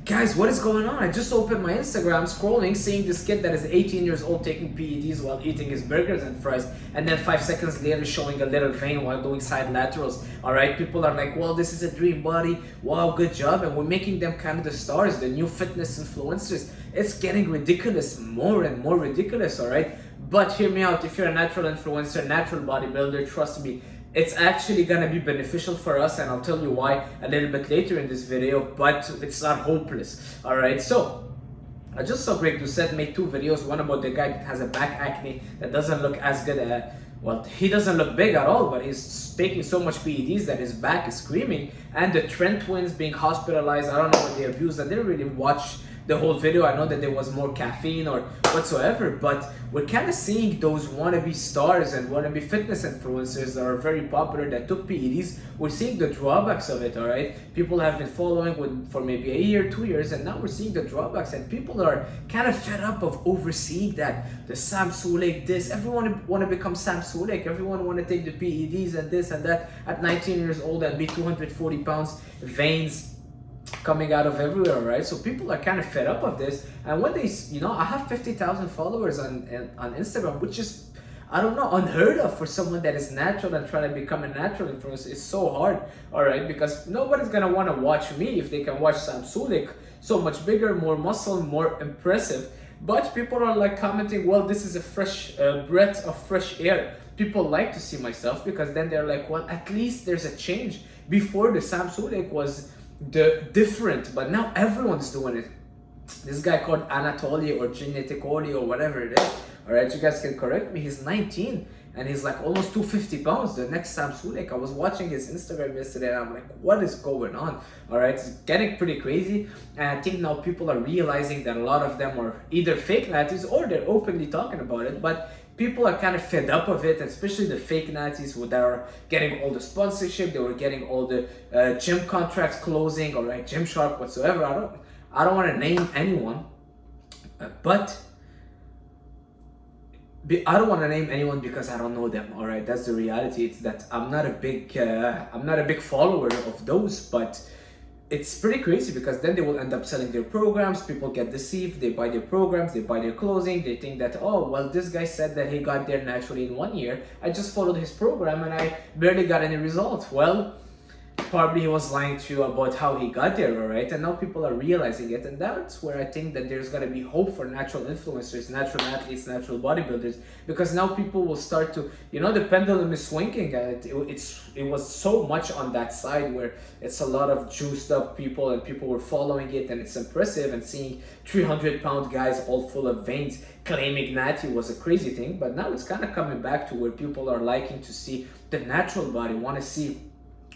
Guys, what is going on? I just opened my Instagram, scrolling, seeing this kid that is 18 years old taking PEDs while eating his burgers and fries, and then 5 seconds later showing a little vein while doing side laterals. All right, people are like, well, this is a dream body. Wow, good job. And we're making them kind of the stars, the new fitness influencers. It's getting ridiculous, more and more ridiculous, all right? But hear me out. If you're a natural influencer, natural bodybuilder, trust me, it's actually gonna be beneficial for us, and I'll tell you why a little bit later in this video, but it's not hopeless. All right, so I just saw Greg Doucette made 2 videos, one about the guy that has a back acne that doesn't look as good well, he doesn't look big at all, but he's taking so much PEDs that his back is screaming, and the Trent twins being hospitalized. I don't know what they abused. I didn't really watch the whole video. I know that there was more caffeine or whatsoever, but we're kind of seeing those wannabe stars and wannabe fitness influencers that are very popular that took PEDs. We're seeing the drawbacks of it, all right? People have been following for maybe a year, 2 years, and now we're seeing the drawbacks, and people are kind of fed up of overseeing that. The Sam Sulek, this, everyone want to become Sam Sulek, everyone want to take the PEDs and this and that at 19 years old and be 240 pounds, veins coming out of everywhere, right? So people are kind of fed up of this, and when they, I have 50,000 followers on Instagram, which is, I don't know, unheard of for someone that is natural and trying to become a natural influencer. It's so hard, all right, because nobody's gonna want to watch me if they can watch Sam Sulek, so much bigger, more muscle, more impressive. But people are like commenting, well, this is a fresh breath of fresh air. People like to see myself because then they're like, well, at least there's a change. Before, the Sam Sulek was the different, but now everyone's doing it. This guy called Anatoly or Geneticoli or whatever it is, all right, you guys can correct me, he's 19 and he's like almost 250 pounds, the next Sam Sulek. I was watching his Instagram yesterday and I'm like, what is going on? All right, it's getting pretty crazy, and I think now people are realizing that a lot of them are either fake natties or they're openly talking about it, but people are kind of fed up of it, especially the fake natties that are getting all the sponsorship, they were getting all the gym contracts closing, all right, Gymshark, whatsoever. I don't want to name anyone, but I don't want to name anyone because I don't know them, all right? That's the reality. It's that I'm not a big follower of those, but it's pretty crazy because then they will end up selling their programs. People get deceived, they buy their programs, they buy their clothing, they think that, oh, well, this guy said that he got there naturally in 1 year. I just followed his program and I barely got any results. Well, probably he was lying to you about how he got there, all right? And now people are realizing it, and that's where I think that there's going to be hope for natural influencers, natural athletes, natural bodybuilders, because now people will start to, the pendulum is swinging, and it was so much on that side where it's a lot of juiced up people and people were following it, and it's impressive, and seeing 300-pound guys all full of veins claiming natty was a crazy thing. But now it's kind of coming back to where people are liking to see the natural body, want to see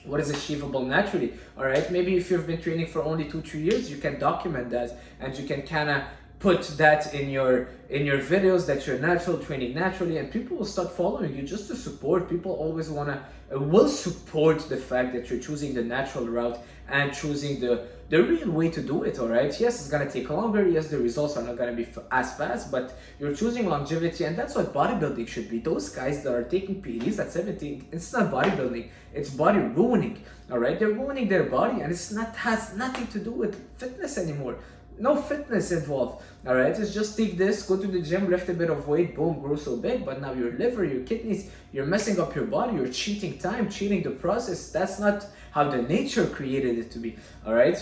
what is achievable naturally, all right? Maybe if you've been training for only 2-3 years, you can document that, and you can kind of put that in your videos that you're natural, training naturally, and people will start following you just to support. People always will support the fact that you're choosing the natural route and choosing the real way to do it, all right? Yes, it's gonna take longer. Yes, the results are not gonna be as fast, but you're choosing longevity, and that's what bodybuilding should be. Those guys that are taking PEDs at 17, it's not bodybuilding, it's body ruining, all right? They're ruining their body, and has nothing to do with fitness anymore. No fitness involved, all right? It's just take this, go to the gym, lift a bit of weight, boom, grow so big. But now your liver, your kidneys, you're messing up your body, you're cheating time, cheating the process. That's not how the nature created it to be, all right?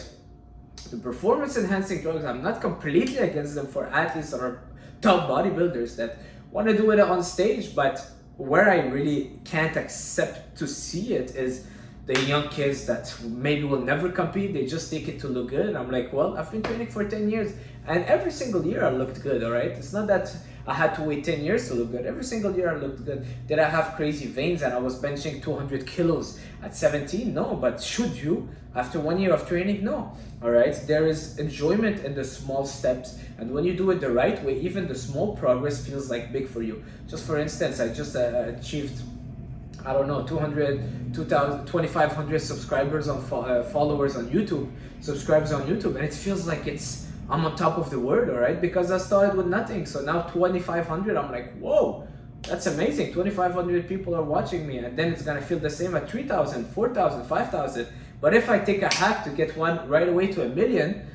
The performance enhancing drugs, I'm not completely against them for athletes or top bodybuilders that want to do it on stage, but where I really can't accept to see it is the young kids that maybe will never compete. They just take it to look good. I'm like, well, I've been training for 10 years and every single year I looked good, all right? It's not that I had to wait 10 years to look good. Every single year I looked good. Did I have crazy veins and I was benching 200 kilos at 17? No, but should you? After 1 year of training? No, all right? There is enjoyment in the small steps, and when you do it the right way, even the small progress feels like big for you. Just for instance, I just achieved, I don't know, 2,500 subscribers on followers on YouTube, subscribers on YouTube, and it feels like I'm on top of the world, all right? Because I started with nothing. So now 2,500, I'm like, whoa, that's amazing. 2,500 people are watching me, and then it's gonna feel the same at 3,000, 4,000, 5,000. But if I take a hack to get one right away to 1 million,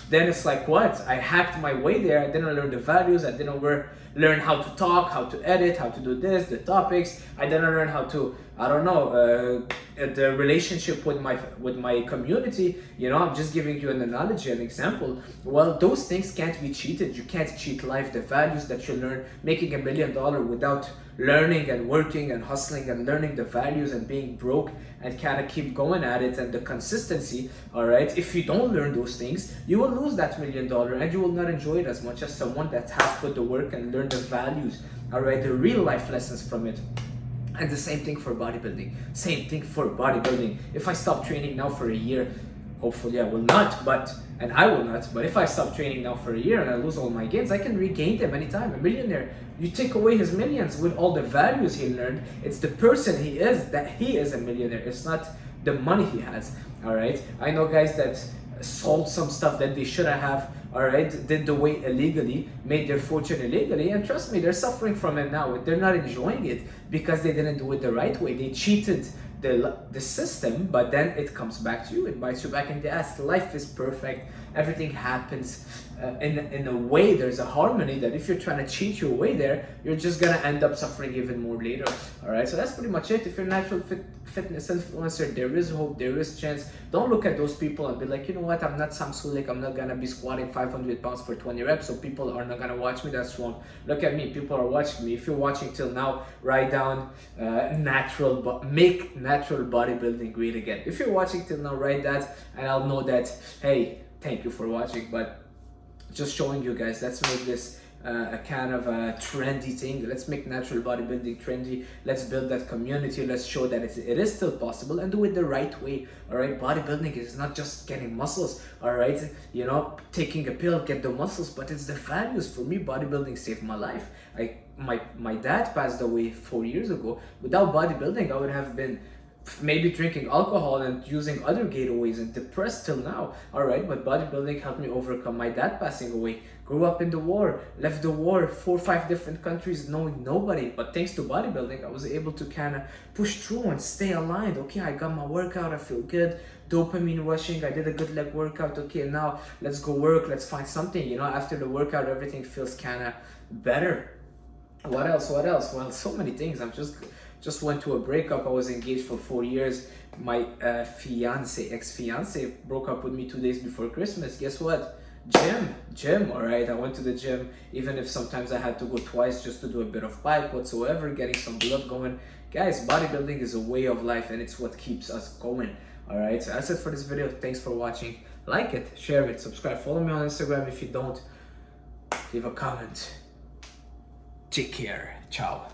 then it's like, what? I hacked my way there. I didn't learn the values. I didn't learn how to talk, how to edit, how to do this, the topics. I didn't learn how to, I don't know, the relationship with my community. You know, I'm just giving you an analogy, an example. Well, those things can't be cheated. You can't cheat life. The values that you learn, making $1 million without learning and working and hustling and learning the values and being broke and kind of keep going at it, and the consistency. All right, if you don't learn those things, you will lose that $1 million and you will not enjoy it as much as someone that has put the work and learned the values, all right, the real life lessons from it. And the same thing for bodybuilding. Same thing for bodybuilding. If I stop training now for a year, hopefully I will not, and I will not, but if I stop training now for a year and I lose all my gains, I can regain them anytime. A millionaire, you take away his millions with all the values he learned. It's the person he is that he is a millionaire. It's not the money he has, all right? I know guys that sold some stuff that they shouldn't have, all right, did the way illegally, made their fortune illegally, and trust me, they're suffering from it now. They're not enjoying it because they didn't do it the right way. They cheated the system, but then it comes back to you. It bites you back in the ass. Life is perfect. Everything happens in a way. There's a harmony that if you're trying to cheat your way there, you're just gonna end up suffering even more later. All right, so that's pretty much it. If you're a natural fitness influencer, there is hope, there is chance. Don't look at those people and be like, you know what, I'm not Sam Sulik, I'm not gonna be squatting 500 pounds for 20 reps, so people are not gonna watch me. That's wrong. Look at me, people are watching me. If you're watching till now, write down make natural bodybuilding great again. If you're watching till now, write that, and I'll know that, hey, thank you for watching. But just showing you guys, let's make this a kind of a trendy thing. Let's make natural bodybuilding trendy. Let's build that community. Let's show that it is still possible, and do it the right way. All right, bodybuilding is not just getting muscles, all right, you know, taking a pill, get the muscles, but it's the values. For me, bodybuilding saved my life. My dad passed away 4 years ago. Without bodybuilding, I would have been maybe drinking alcohol and using other gateways and depressed till now. All right, but bodybuilding helped me overcome my dad passing away. Grew up in the war, left the war, 4 or 5 different countries, knowing nobody. But thanks to bodybuilding, I was able to kind of push through and stay aligned. Okay, I got my workout, I feel good, dopamine rushing, I did a good leg workout. Okay, now let's go work, let's find something. You know, after the workout, everything feels kind of better. What else? Well, so many things. I'm just went to a breakup. I was engaged for 4 years. My ex-fiance broke up with me 2 days before Christmas. Guess what? Gym, all right. I went to the gym, even if sometimes I had to go twice just to do a bit of bike whatsoever, getting some blood going. Guys, bodybuilding is a way of life, and it's what keeps us going. All right, so that's it for this video. Thanks for watching. Like it, share it, subscribe, follow me on Instagram. If you don't, leave a comment. Take care. Ciao.